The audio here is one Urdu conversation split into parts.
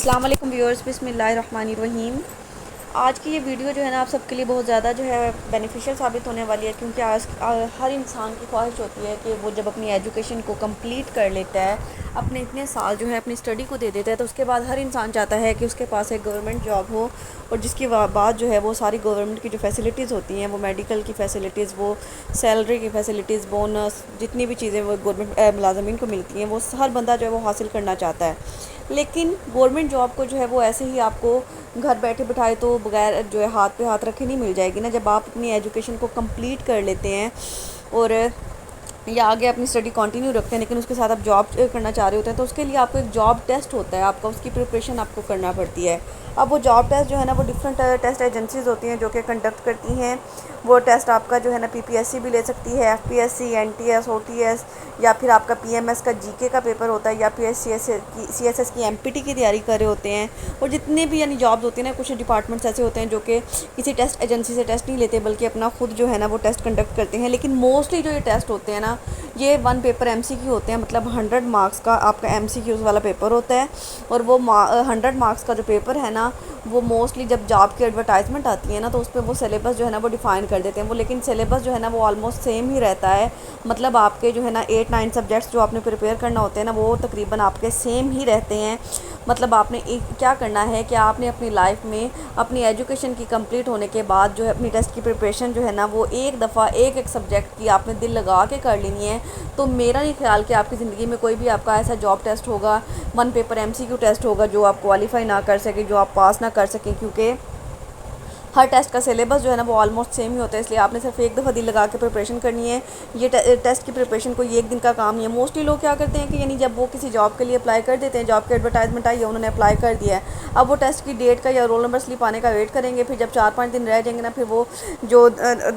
السلام علیکم ویورز، بسم اللہ الرحمن الرحیم۔ آج کی یہ ویڈیو جو ہے نا آپ سب کے لیے بہت زیادہ جو ہے بینیفیشیل ثابت ہونے والی ہے، کیونکہ آج ہر انسان کی خواہش ہوتی ہے کہ وہ جب اپنی ایجوکیشن کو کمپلیٹ کر لیتا ہے، اپنے اتنے سال جو ہے اپنی اسٹڈی کو دے دیتا ہے، تو اس کے بعد ہر انسان چاہتا ہے کہ اس کے پاس ایک گورنمنٹ جاب ہو، اور جس کی بعد جو ہے وہ ساری گورنمنٹ کی جو فیسلٹیز ہوتی ہیں، وہ میڈیکل کی فیسلٹیز، وہ سیلری کی فیسلٹیز، بونس، جتنی بھی چیزیں وہ گورنمنٹ ملازمین کو ملتی ہیں، وہ ہر بندہ جو ہے وہ حاصل کرنا چاہتا ہے۔ لیکن گورنمنٹ جاب کو جو ہے وہ ایسے ہی آپ کو گھر بیٹھے بٹھائے تو بغیر جو ہے ہاتھ پہ ہاتھ رکھے نہیں مل جائے گی نا۔ جب آپ اپنی ایجوکیشن کو کمپلیٹ کر لیتے ہیں اور یا آگے اپنی اسٹڈی کنٹینیو رکھتے ہیں، لیکن اس کے ساتھ آپ جاب کرنا چاہ رہے ہوتے ہیں، تو اس کے لیے آپ کو ایک جاب ٹیسٹ ہوتا ہے، آپ کا اس کی پریپریشن آپ کو کرنا پڑتی ہے۔ اب وہ جاب ٹیسٹ جو ہے نا وہ ڈفرینٹ ٹیسٹ ایجنسیز ہوتی ہیں جو کہ کنڈکٹ کرتی ہیں۔ وہ ٹیسٹ آپ کا جو ہے نا پی پی ایس سی بھی لے سکتی ہے، F P S C, N T S, O T S, یا پھر آپ کا پی ایم ایس کا جی کے کا پیپر ہوتا ہے، یا پھر سی ایس ایس کی ایم پی ٹی کی تیاری کر رہے ہوتے ہیں۔ اور جتنے بھی یعنی جابز ہوتی ہیں نا، کچھ ڈپارٹمنٹس ایسے ہوتے ہیں جو کہ کسی ٹیسٹ ایجنسی سے ٹیسٹ نہیں لیتے، بلکہ اپنا خود جو ہے نا وہ ٹیسٹ کنڈکٹ کرتے ہیں۔ لیکن موسٹلی جو یہ ٹیسٹ ہوتے ہیں نا، یہ 1 پیپر ایم سی کیو ہوتے ہیں، مطلب 100 مارکس کا آپ کا ایم سی کیوز والا پیپر ہوتا ہے۔ اور وہ 100 مارکس کا جو پیپر ہے نا، وہ موسٹلی جب جاب کی ایڈورٹائزمنٹ آتی ہے نا، تو اس پہ وہ سلیبس جو ہے نا وہ ڈیفائن کر دیتے ہیں وہ، لیکن سلیبس جو ہے نا وہ آلموسٹ سیم ہی رہتا ہے۔ مطلب آپ کے جو ہے نا 8-9 سبجیکٹس جو آپ نے پریپیئر کرنا ہوتے ہیں نا، وہ تقریباً آپ کے سیم ہی رہتے ہیں۔ مطلب آپ نے کیا کرنا ہے کہ آپ نے اپنی لائف میں اپنی ایجوکیشن کی کمپلیٹ ہونے کے بعد جو ہے اپنی ٹیسٹ کی پریپریشن جو ہے نا وہ ایک دفعہ ایک سبجیکٹ کی آپ نے دل لگا کے کر لینی ہے۔ تو میرا نہیں خیال کہ آپ کی زندگی میں کوئی بھی آپ کا ایسا جاب ٹیسٹ ہوگا، 1 paper M C Q test ہوگا جو آپ کوالیفائی نہ کر سکیں، جو آپ پاس نہ کر سکیں، کیونکہ ہر ٹیسٹ کا سلیبس جو ہے نا وہ آلموسٹ سیم ہی ہوتا ہے۔ اس لیے آپ نے صرف ایک دفعہ دل لگا کے پریپریشن کرنی ہے۔ یہ ٹیسٹ کی پریپریشن کوئی ایک دن کا کام نہیں ہے۔ موسٹلی لوگ کیا کرتے ہیں کہ یعنی جب وہ کسی جاب کے لیے اپلائی کر دیتے ہیں، جاب کی ایڈورٹائزمنٹ آئی ہے، انہوں نے اپلائی کر دیا ہے، اب وہ ٹیسٹ کی ڈیٹ کا یا رول نمبر سلپ آنے کا ویٹ کریں گے، پھر جب 4-5 دن رہ جائیں گے نا، پھر وہ جو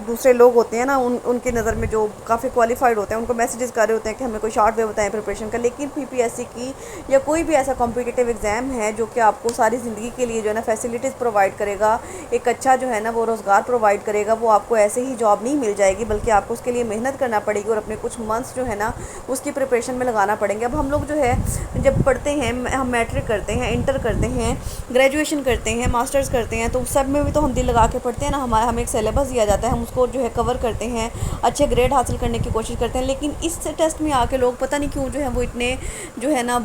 دوسرے لوگ ہوتے ہیں نا، ان کی نظر میں جو کافی کوالیفائڈ ہوتے ہیں، ان کو میسیجز کر رہے ہوتے ہیں کہ ہمیں کوئی شارٹ وے بتائیں پریپریشن کا۔ لیکن پی پی ایس سی کی یا کوئی بھی ایسا کمپٹیٹیو ایگزام ہے جو کہ آپ کو ساری زندگی کے لیے جو ہے نا فیسلٹیز پرووائڈ کرے گا، ایک اچھا جو ہے نا وہ روزگار پرووائڈ کرے گا، وہ آپ کو ایسے ہی جاب نہیں مل جائے گی، بلکہ آپ کو اس کے لیے محنت کرنا پڑے گی اور اپنے کچھ منتھس جو ہے نا اس کی پریپریشن میں لگانا پڑیں گے۔ اب ہم لوگ جو ہے جب پڑھتے ہیں، ہم میٹرک کرتے ہیں، انٹر کرتے ہیں، گریجویشن کرتے ہیں، ماسٹرز کرتے ہیں، تو سب میں بھی تو ہم دل لگا کے پڑھتے ہیں نا، ہمیں ایک سلیبس دیا جاتا ہے، ہم اس کو جو ہے کور کرتے ہیں، اچھے گریڈ حاصل کرنے کی کوشش کرتے ہیں۔ لیکن اس ٹیسٹ میں آ کے لوگ پتہ نہیں کیوں جو ہے وہ اتنے جو ہے نا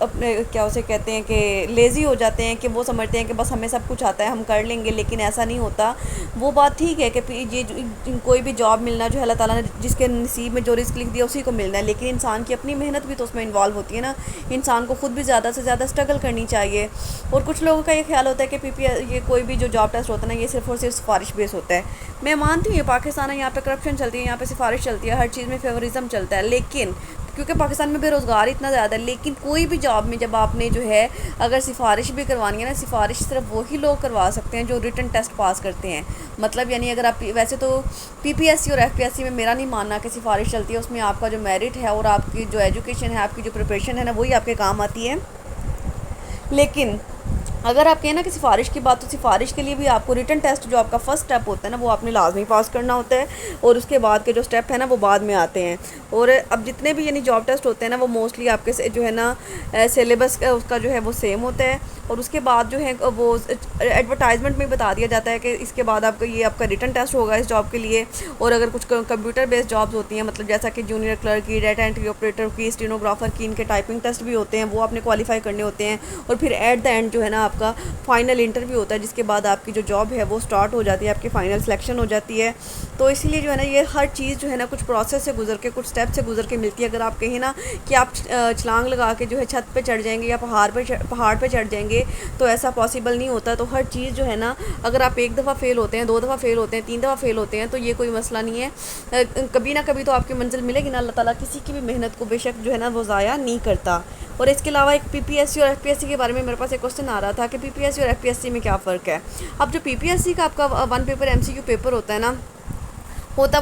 اپنے کیا اسے کہتے ہیں کہ لیزی ہو جاتے ہیں، کہ وہ سمجھتے ہیں کہ بس ہمیں سب کچھ آتا ہے، ہم کر لیں گے، لیکن ایسا نہیں ہوتا۔ وہ بات ٹھیک ہے کہ یہ کوئی بھی جاب ملنا جو ہے اللہ تعالیٰ نے جس کے نصیب میں جو رزق لکھ دیا اسی کو ملنا ہے، لیکن انسان کی اپنی محنت بھی تو اس میں انوالو ہوتی ہے نا، انسان کو خود بھی زیادہ سے زیادہ اسٹرگل کرنی چاہیے۔ اور کچھ لوگوں کا یہ خیال ہوتا ہے کہ یہ کوئی بھی جو جاب ٹیسٹ ہوتا ہے نا، یہ صرف اور صرف سفارش بیس ہوتا ہے۔ میں مانتی ہوں یہ پاکستان ہے، یہاں پہ کرپشن چلتی ہے، یہاں پہ سفارش چلتی ہے، ہر چیز میں فیوریزم چلتا ہے، لیکن کیونکہ پاکستان میں بے روزگار اتنا زیادہ ہے، لیکن کوئی بھی جاب میں جب آپ نے جو ہے اگر سفارش بھی کروانی ہے نا، سفارش صرف وہی لوگ کروا سکتے ہیں جو ریٹن ٹیسٹ پاس کرتے ہیں۔ مطلب یعنی اگر آپ ویسے تو پی پی ایس سی اور ایف پی ایس سی میں میرا نہیں ماننا کہ سفارش چلتی ہے، اس میں آپ کا جو میرٹ ہے اور آپ کی جو ایجوکیشن ہے، آپ کی جو پریپریشن ہے نا، وہی آپ کے کام آتی ہے۔ لیکن اگر آپ کہیں نا کہ سفارش کی بات، تو سفارش کے لیے بھی آپ کو ریٹن ٹیسٹ جو آپ کا فرسٹ اسٹیپ ہوتا ہے نا، وہ آپ نے لازمی پاس کرنا ہوتا ہے، اور اس کے بعد کے جو اسٹیپ ہیں نا وہ بعد میں آتے ہیں۔ اور اب جتنے بھی یعنی جاب ٹیسٹ ہوتے ہیں نا، وہ موسٹلی آپ کے جو ہے نا سلیبس اس کا جو ہے وہ سیم ہوتا ہے، اور اس کے بعد جو ہے وہ ایڈورٹائزمنٹ میں بتا دیا جاتا ہے کہ اس کے بعد آپ کا یہ آپ کا ریٹن ٹیسٹ ہوگا اس جاب کے لیے۔ اور اگر کچھ کمپیوٹر بیسڈ جابز ہوتی ہیں، مطلب جیسا کہ جونیئر کلرک کی، ڈیٹا انٹری آپریٹر کی، اسٹینوگرافر کی، ان کے ٹائپنگ ٹیسٹ بھی ہوتے ہیں، وہ آپ نے کوالیفائی کرنے ہوتے ہیں۔ اور پھر ایٹ دا اینڈ جو ہے نا آپ کا فائنل انٹرویو ہوتا ہے، جس کے بعد آپ کی جو جاب ہے وہ سٹارٹ ہو جاتی ہے، آپ کی فائنل سلیکشن ہو جاتی ہے۔ تو اس لیے جو ہے نا یہ ہر چیز جو ہے نا کچھ پروسیس سے گزر کے، کچھ اسٹیپ سے گزر کے ملتی ہے۔ اگر آپ کہیں نا کہ آپ چھلانگ لگا کے جو ہے چھت پہ چڑھ جائیں گے یا پہاڑ پہ چڑھ جائیں گے، تو ایسا پاسبل نہیں ہوتا۔ تو ہر چیز جو ہے نا، اگر آپ ایک دفعہ فیل ہوتے ہیں، 2 دفعہ فیل ہوتے ہیں، 3 دفعہ فیل ہوتے ہیں، تو یہ کوئی مسئلہ نہیں ہے، کبھی نہ کبھی تو آپ کی منزل ملے گی نا۔ اللہ تعالیٰ کسی کی بھی محنت کو بے شک جو ہے نا وہ ضائع نہیں کرتا۔ اور اس کے علاوہ ایک پی پی ایس سی اور ایف پی ایس سی کے بارے میں میرے پاس ایک کوسچن آ رہا تھا کہ پی پی ایس سی اور ایف پی ایس سی میں کیا فرق ہے۔ اب جو پی پی ایس سی کا آپ کا 1 پیپر ایم سی کیو پیپر ہوتا ہے نا،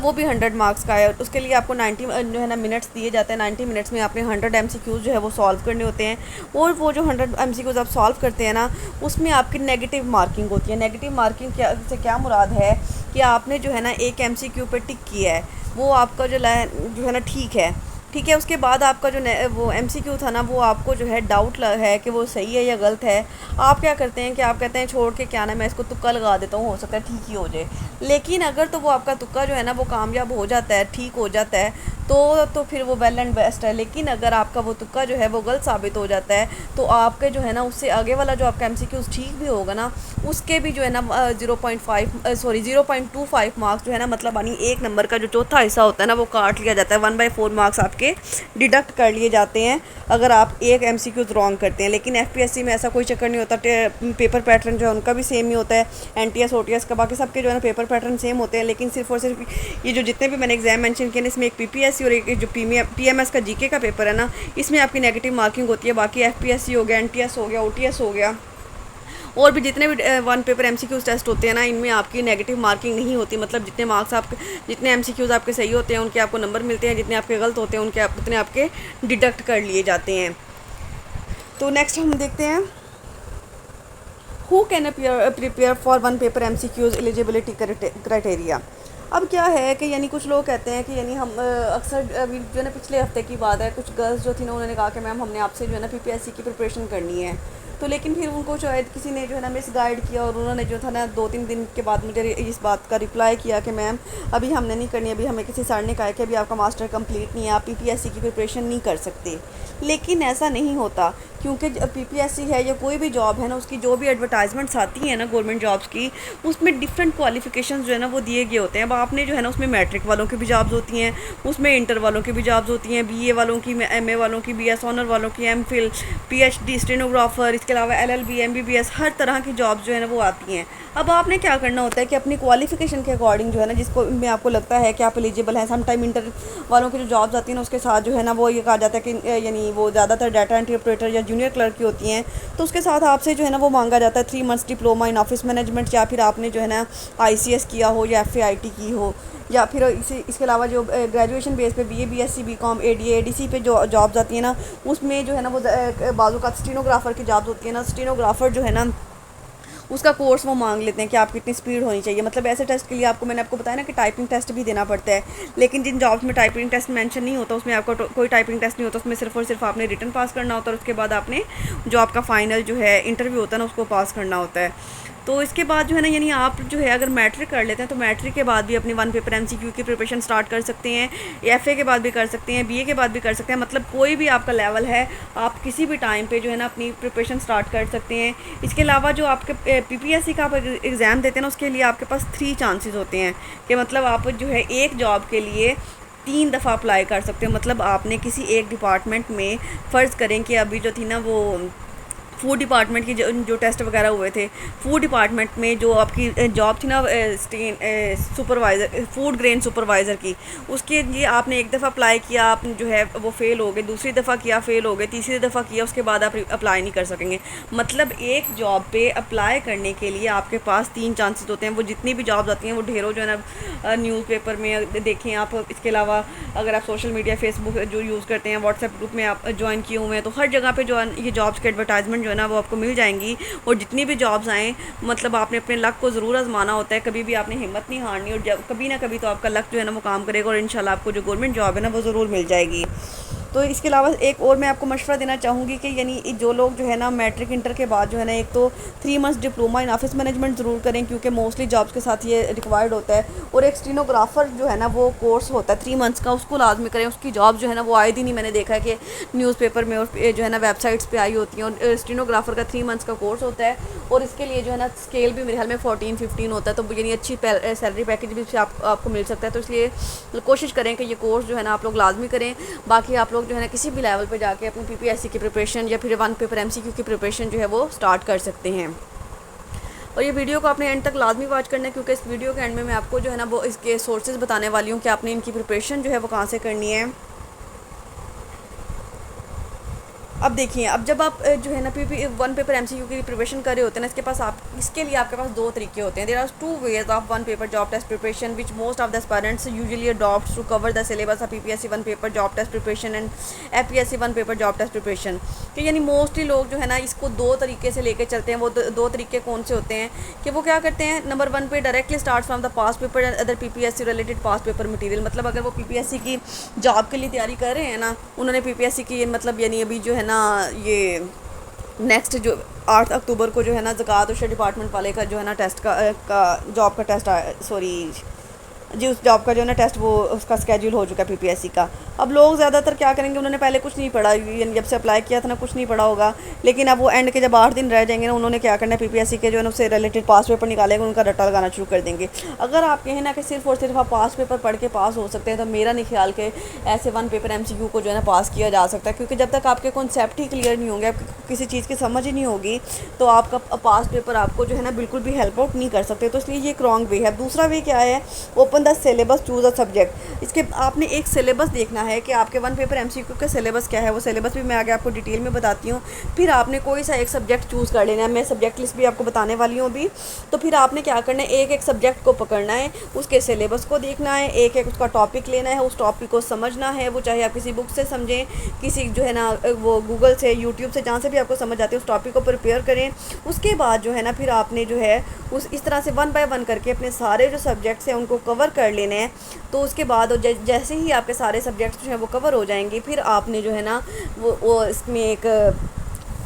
وہ بھی 100 مارکس کا ہے، اس کے لیے آپ کو 90 جو ہے نا منٹس دیے جاتے ہیں۔ 90 منٹس میں آپ نے 100 ایم سی کیوز جو ہے وہ سالو کرنے ہوتے ہیں، اور وہ جو 100 ایم سی کیوز آپ سالو کرتے ہیں نا، اس میں آپ کی نیگیٹو مارکنگ ہوتی ہے۔ نیگیٹو مارکنگ سے کیا مراد ہے کہ آپ نے جو ہے نا ایک ایم سی کیو پہ ٹک کیا ہے، وہ آپ کا جو ہے نا ٹھیک ہے، ٹھیک ہے. اس کے بعد آپ کا جو وہ ایم سی کیو تھا نا، وہ آپ کو جو ہے ڈاؤٹ ہے کہ وہ صحیح ہے یا غلط ہے. آپ کیا کرتے ہیں کہ آپ کہتے ہیں چھوڑ کے کیا نا میں اس کو تکا لگا دیتا ہوں، ہو سکتا ہے ٹھیک ہی ہو جائے. لیکن اگر تو وہ آپ کا تکا جو ہے نا وہ کامیاب ہو جاتا ہے، ٹھیک ہو جاتا ہے، تو پھر وہ ویل اینڈ بیسٹ ہے. لیکن اگر آپ کا وہ تکا جو ہے وہ غلط ثابت ہو جاتا ہے، تو آپ کے جو ہے نا اس سے آگے والا جو آپ کا ایم سی کیوز ٹھیک بھی ہوگا نا، اس کے بھی جو ہے نا 0.25 مارکس جو ہے نا، مطلب یعنی ایک نمبر کا جو چوتھا حصہ ہوتا ہے نا وہ کاٹ لیا جاتا ہے. 1/4 مارکس آپ کے ڈیڈکٹ کر لیے جاتے ہیں اگر آپ ایک ایم سی کیوز رانگ کرتے ہیں. لیکن ایف پی ایس سی میں ایسا کوئی چکر نہیں ہوتا. پیپر پیٹرن جو ہے ان کا بھی سیم ہی ہوتا ہے. N T S O T S کا باقی سب کے جو ہے نا پیپر پیٹرن سیم ہوتے ہیں. لیکن صرف اور صرف یہ جو جتنے بھی میں نے ایگزام مینشن کیے نا، اس میں ایک پی پی ایس سی اور ایک جو پی ایم ایس کا جی کے کا پیپر ہے نا، اس میں آپ کی نیگیٹو مارکنگ ہوتی ہے. باقی ایف پی ایس سی ہو گیا، این ٹی ایس ہو گیا، او ٹی ایس ہو گیا، اور بھی جتنے بھی one paper M C Qs test ہوتے ہیں نا، ان میں آپ کی نیگیٹو مارکنگ نہیں ہوتی. مطلب جتنے مارکس آپ جتنے ایم سی کیوز آپ کے صحیح ہوتے ہیں ان کے آپ کو نمبر ملتے ہیں، جتنے آپ کے غلط ہوتے ہیں ان کے اتنے آپ کے ڈیڈکٹ کر لیے جاتے ہیں. تو نیکسٹ ہم دیکھتے ہیں who can prepare for one paper M C Qs eligibility criteria. اب کیا ہے کہ یعنی کچھ لوگ کہتے ہیں کہ یعنی ہم اکثر ابھی جو ہے نا پچھلے ہفتے کی بات ہے، کچھ گرلس جو تھی نا انہوں نے کہا کہ میم ہم نے آپ سے جو ہے نا پی پی ایس سی کی پریپریشن کرنی ہے. تو لیکن پھر ان کو شاید کسی نے جو ہے نا مس گائیڈ کیا، اور انہوں نے جو تھا نا 2-3 دن کے بعد مجھے اس بات کا رپلائی کیا کہ میم ابھی ہم نے نہیں کرنی. ابھی ہمیں کسی سر نے کہا کہ ابھی آپ کا ماسٹر کمپلیٹ نہیں ہے، آپ پی پی ایس سی کی پریپریشن نہیں کر سکتے. لیکن ایسا نہیں ہوتا، کیونکہ پی پی ایس سی ہے یا کوئی بھی جاب ہے نا، اس کی جو بھی ایڈورٹائزمنٹس آتی ہیں نا گورنمنٹ جابس کی، اس میں ڈفرینٹ کوالیفیکیشنز جو ہے نا وہ دیے گئے ہوتے ہیں. اب آپ نے جو ہے نا اس میں میٹرک والوں کی بھی جابز ہوتی ہیں، اس میں انٹر والوں کی بھی جابز ہوتی ہیں، بی اے والوں کی، ایم اے والوں کی، بی ایس آنر والوں کی، M Phil, P H D, stenographer, اس کے علاوہ L L B, M B B S, ہر طرح کی جابز جو ہے نا وہ آتی ہیں. اب آپ نے کیا کرنا ہوتا ہے کہ اپنی کوالیفیکیشن کے اکارڈنگ جو ہے نا، جس کو میں آپ کو لگتا ہے کہ آپ ایلیجیبل ہیں، سم ٹائم انٹر والوں کی جو جابز آتی ہیں نا اس کے ساتھ جو ہے نا وہ یہ کہا جاتا ہے کہ یعنی وہ زیادہ تر ڈیٹا انٹری آپریٹر یا جونیئر کلرک کی ہوتی ہیں، تو اس کے ساتھ آپ سے جو ہے نا وہ مانگا جاتا ہے 3 months diploma in office management, یا پھر آپ نے جو ہے نا آئی سی ایس کیا ہو یا ایف اے آئی ٹی کی ہو، یا پھر اس کے علاوہ جو گریجویشن بیس پہ B A B S C B com A D A D C پہ جو جابز آتی ہیں نا، اس میں جو ہے نا وہ بعض اوقات اسٹینوگرافر کی جابز ہوتی ہیں نا. اسٹینوگرافر جو ہے نا اس کا کورس وہ مانگ لیتے ہیں کہ آپ کی اتنی اسپیڈ ہونی چاہیے. مطلب ایسے ٹیسٹ کے لیے آپ کو میں نے آپ کو بتایا نا کہ ٹائپنگ ٹیسٹ بھی دینا پڑتا ہے. لیکن جن جابس میں ٹائپنگ ٹیسٹ مینشن نہیں ہوتا، اس میں آپ کو کوئی ٹائپنگ ٹیسٹ نہیں ہوتا. اس میں صرف اور صرف آپ نے ریٹن پاس کرنا ہوتا ہے، اور اس کے بعد آپ نے جو آپ کا فائنل جو ہے انٹرویو ہوتا ہے نا اس کو پاس کرنا ہوتا ہے. تو اس کے بعد جو ہے نا یعنی آپ جو ہے اگر میٹرک کر لیتے ہیں تو میٹرک کے بعد بھی اپنی ون پیپر ایم سی کیو کی پریپریشن سٹارٹ کر سکتے ہیں. ایف اے کے بعد بھی کر سکتے ہیں، بی اے کے بعد بھی کر سکتے ہیں. مطلب کوئی بھی آپ کا لیول ہے، آپ کسی بھی ٹائم پہ جو ہے نا اپنی پریپریشن سٹارٹ کر سکتے ہیں. اس کے علاوہ جو آپ کے پی پی ایس سی کا آپ ایگزام دیتے ہیں نا، اس کے لیے آپ کے پاس 3 چانسز ہوتے ہیں کہ مطلب آپ جو ہے ایک جاب کے لیے 3 دفعہ اپلائی کر سکتے ہیں. مطلب آپ نے کسی ایک ڈپارٹمنٹ میں، فرض کریں کہ ابھی جو تھی نا وہ فوڈ ڈپارٹمنٹ کی جو ٹیسٹ وغیرہ ہوئے تھے، فوڈ ڈپارٹمنٹ میں جو آپ کی جاب تھی نا سپروائزر، فوڈ گرین سپروائزر کی، اس کے لیے آپ نے ایک دفعہ اپلائی کیا، آپ جو ہے وہ فیل ہو گئے، دوسری دفعہ کیا فیل ہو گئے، تیسری دفعہ کیا، اس کے بعد آپ اپلائی نہیں کر سکیں گے. مطلب ایک جاب پہ اپلائی کرنے کے لیے آپ کے پاس 3 چانسز ہوتے ہیں. وہ جتنی بھی جابز آتی ہیں وہ ڈھیروں جو ہے نا نیوز پیپر میں دیکھیں آپ. اس کے علاوہ اگر آپ سوشل میڈیا فیس بک جو یوز کرتے ہیں، واٹس ایپ گروپ میں آپ جوائن کیے ہوئے ہیں، تو ہر جگہ پہ جو یہ جابس کے ایڈورٹائزمنٹ جو ہے نا وہ آپ کو مل جائیں گی. اور جتنی بھی جابز آئیں، مطلب آپ نے اپنے لک کو ضرور آزمانا ہوتا ہے. کبھی بھی آپ نے ہمت نہیں ہارنی، اور جب کبھی نہ کبھی تو آپ کا لک جو ہے نا وہ کام کرے گا، اور انشاءاللہ آپ کو جو گورنمنٹ جاب ہے نا وہ ضرور مل جائے گی. تو اس کے علاوہ ایک اور میں آپ کو مشورہ دینا چاہوں گی کہ یعنی جو لوگ جو ہے نا میٹرک انٹر کے بعد جو ہے نا ایک تو 3 months diploma in office management ضرور کریں، کیونکہ موسٹلی جابس کے ساتھ یہ ریکوائرڈ ہوتا ہے. اور ایک اسٹینوگرافر جو ہے نا وہ کورس ہوتا ہے 3 months کا، اس کو لازمی کریں. اس کی جاب جو ہے نا وہ آئے دن ہی میں نے دیکھا ہے کہ نیوز پیپر میں اور جو ہے نا ویب سائٹس پہ آئی ہوتی ہیں. اور اسٹینوگرافر کا 3 months کا کورس ہوتا ہے، اور اس کے لیے جو ہے نا اسکیل بھی میرے خیال میں 14-15 ہوتا ہے. تو یعنی اچھی سیلری پیکیج بھی آپ کو مل سکتا ہے. تو اس لیے کوشش کریں کہ یہ کورس جو ہے نا آپ لوگ لازمی کریں. باقی آپ لوگ جو ہے نا کسی بھی لیول پہ جا کے اپنی پی پی ایس سی کی پریپریشن یا پھر ون پیپر ایم سی کیو کی پریپریشن جو ہے وہ سٹارٹ کر سکتے ہیں. اور یہ ویڈیو کو آپ نے اینڈ تک لازمی واچ کرنا ہے، کیونکہ اس ویڈیو کے اینڈ میں آپ کو جو ہے نا وہ اس کے سورسز بتانے والی ہوں کہ آپ نے ان کی پریپریشن جو ہے وہ کہاں سے کرنی ہے. اب دیکھیے، اب جب آپ جو ہے نا ون پیپر ایم سی کیو کی پریپریشن کر رہے ہوتے ہیں نا، اس کے پاس اس کے لیے آپ کے پاس دو طریقے ہوتے ہیں. There are two ways of one paper job test preparation which most of the aspirants usually adapts to cover the syllabus of P P S C one paper job test preparation and F P S C one paper job test preparation. کہ یعنی موسٹلی لوگ جو ہے نا اس کو دو طریقے سے لے کے چلتے ہیں. وہ دو طریقے کون سے ہوتے ہیں کہ وہ کیا کرتے ہیں؟ نمبر ون پہ directly start from the past paper and other P P S C related past paper material. مطلب اگر وہ پی پی ایس سی کی جاب کے لیے تیاری کر رہے ہیں نا، انہوں نے پی پی ایس سی کی مطلب یعنی ابھی جو ہے نا یہ نیکسٹ جو 8 اکتوبر کو جو ہے نا زکوٰۃ و عشر ڈپارٹمنٹ والے کا جو ہے نا ٹیسٹ کا جاب کا ٹیسٹ جی اس جاب کا جو ہے نا ٹیسٹ وہ اس کا اسکیجول ہو چکا ہے پی پی ایس سی کا. اب لوگ زیادہ تر کیا کریں گے، انہوں نے پہلے کچھ نہیں پڑھا، یعنی جب سے اپلائی کیا تھا نا کچھ نہیں پڑھا ہوگا، لیکن اب وہ اینڈ کے جب 8 دن رہ جائیں گے نا، انہوں نے کیا کرنا ہے، پی پی ایس سی کے جو ہے نا اس سے ریلیٹڈ پاس پیپر نکالیں گے، ان کا رٹا لگانا شروع کر دیں گے. اگر آپ کہیں نا کہ صرف اور صرف آپ پاس پیپر پڑھ کے پاس ہو سکتے ہیں، تو میرا نہیں خیال کہ ایسے ون پیپر ایم سی کیو کو جو ہے نا پاس کیا جا سکتا ہے. کیونکہ جب تک آپ کے کنسیپٹ ہی کلیئر نہیں ہوں گے، آپ کسی چیز کی سمجھ ہی نہیں ہوگی، تو آپ کا پاس پیپر آپ کو جو ہے نا بالکل بھی ہیلپ آؤٹ نہیں کر سکتے. تو اس لیے یہ ایک رانگ وے ہے. دوسرا وے کیا ہے؟ Open the syllabus, choose a subject. اس کے آپ نے ایک سلیبس دیکھنا ہے کہ آپ کے ون پیپر ایم سی کیو کا سلیبس کیا ہے. وہ سلیبس بھی میں آگے آپ کو ڈیٹیل میں بتاتی ہوں. پھر آپ نے کوئی سا ایک سبجیکٹ چوز کر لینا ہے. میں سبجیکٹ لسٹ بھی آپ کو بتانے والی ہوں ابھی. تو پھر آپ نے کیا کرنا ہے، ایک ایک سبجیکٹ کو پکڑنا ہے، اس کے سلیبس کو دیکھنا ہے، ایک ایک اس کا ٹاپک لینا ہے، اس ٹاپک کو سمجھنا ہے. وہ چاہے آپ کسی بک سے سمجھیں، کسی جو ہے نا وہ گوگل سے، یوٹیوب سے، جہاں سے بھی آپ کو سمجھ آتے ہیں اس ٹاپک کو پریپیئر کریں. اس کے بعد جو ہے نا پھر آپ نے جو ہے اس طرح سے ون بائی ون کر کے اپنے سارے جو سبجیکٹس ہیں ان کو کور کر لینے ہیں. تو اس کے بعد جیسے ہی آپ کے سارے سبجیکٹس جو ہیں وہ کور ہو جائیں گے، پھر آپ نے جو ہے نا وہ اس میں ایک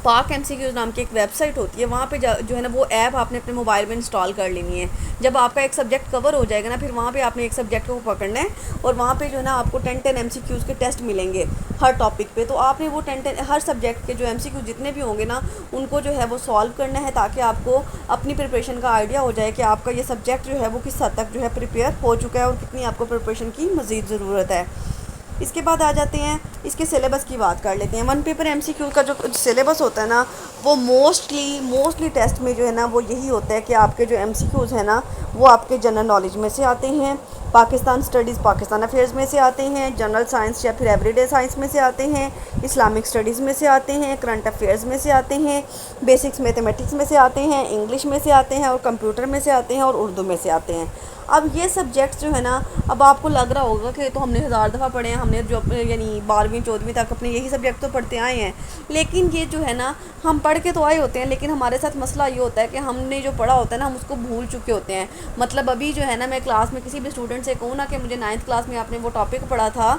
پاک ایم سی کیوز نام کی ایک ویب سائٹ ہوتی ہے، وہاں پہ جو ہے نا وہ ایپ آپ نے اپنے موبائل میں انسٹال کر لینی ہے. جب آپ کا ایک سبجیکٹ کور ہو جائے گا نا، پھر وہاں پہ آپ نے ایک سبجیکٹ کو پکڑنا ہے، اور وہاں پہ جو ہے نا آپ کو 10 ایم سی کیوز کے ٹیسٹ ملیں گے ہر ٹاپک پہ. تو آپ نے وہ 10 ہر سبجیکٹ کے جو ایم سی کیوز جتنے بھی ہوں گے نا، ان کو جو ہے وہ سالو کرنا ہے، تاکہ آپ کو اپنی پریپریشن کا آئیڈیا ہو جائے کہ آپ کا یہ سبجیکٹ جو ہے وہ کس حد تک جو ہے پریپیئر ہو چکا ہے، اور کتنی آپ کو پریپریشن کی مزید ضرورت ہے. اس کے بعد آ جاتے ہیں اس کے سلیبس کی بات کر لیتے ہیں. ون پیپر ایم سی کیو کا جو سلیبس ہوتا ہے نا، وہ موسٹلی ٹیسٹ میں جو ہے نا وہ یہی ہوتا ہے کہ آپ کے جو ایم سی کیوز ہیں نا، وہ آپ کے جنرل نالج میں سے آتے ہیں، پاکستان اسٹڈیز پاکستان افیئرز میں سے آتے ہیں، جنرل سائنس یا پھر ایوری ڈے سائنس میں سے آتے ہیں، اسلامک اسٹڈیز میں سے آتے ہیں، کرنٹ افیئرز میں سے آتے ہیں، بیسکس میتھمیٹکس میں سے آتے ہیں، انگلش میں سے آتے ہیں، اور کمپیوٹر میں سے آتے ہیں، اور اردو میں سے آتے ہیں. اب یہ سبجیکٹس جو ہے نا، اب آپ کو لگ رہا ہوگا کہ تو ہم نے 1000 دفعہ پڑھے ہیں، ہم نے جو یعنی 12ویں 14ویں تک اپنے یہی سبجیکٹ تو پڑھتے آئے ہیں. لیکن یہ جو ہے نا، ہم پڑھ کے تو آئے ہوتے ہیں، لیکن ہمارے ساتھ مسئلہ یہ ہوتا ہے کہ ہم نے جو پڑھا ہوتا ہے نا، ہم اس کو بھول چکے ہوتے ہیں. مطلب ابھی جو ہے نا، میں کلاس میں کسی بھی اسٹوڈنٹ سے کہوں نا کہ مجھے 9th کلاس میں آپ نے وہ ٹاپک پڑھا تھا،